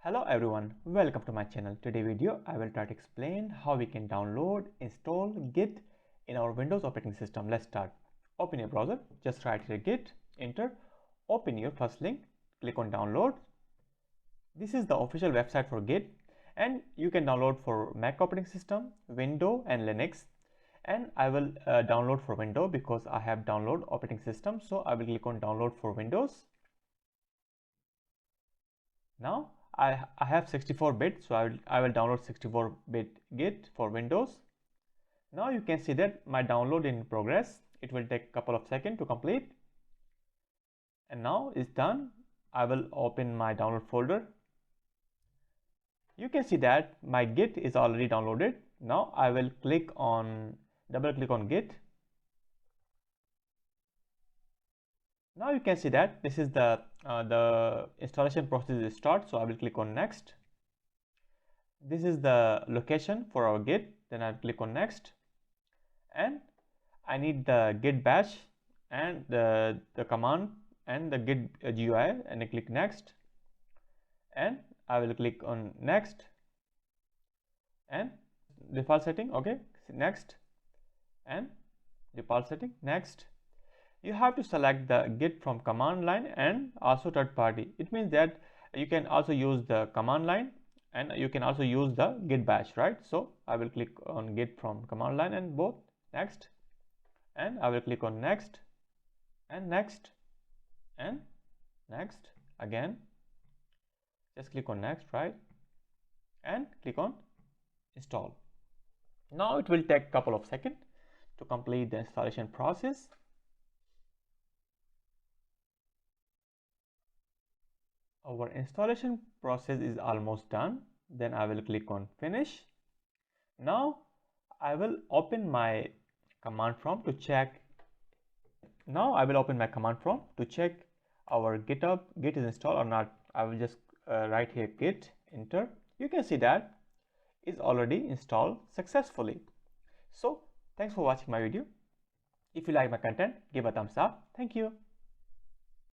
Hello everyone, welcome to my channel. Today video I will try to explain how we can download, install Git in our Windows operating system. Let's start. Open your browser, just write here Git, enter, open your first link, click on download. This is the official website for Git and you can download for Mac operating system, Windows and Linux. And I will download for Windows because I have download operating system, so I will click on download for Windows. Now I have 64-bit, so I will download 64-bit Git for Windows. Now you can see that my download in progress. It will take a couple of seconds to complete. And now it's done. I will open my download folder. You can see that my Git is already downloaded. Now I will double click on Git. Now you can see that this is the installation process is start, so I will click on next. This is the location for our Git, then I'll click on next, and I need the Git bash and the command and the Git GUI, and I click next, and I will click on next and default setting, okay, next, and default setting, next. You have to select the Git from command line and also third party. It means that you can also use the command line and you can also use the Git bash, right? So I will click on Git from command line and both, next, and I will click on next and next and next again. Just click on next, right, and click on install. Now it will take a couple of seconds to complete the installation process. Our installation process is almost done. Then I will click on finish. Now I will open my command prompt to check. Our Github Git is installed or not. I will just write here Git, enter. You can see that is already installed successfully. So thanks for watching my video. If you like my content, give a thumbs up. Thank you.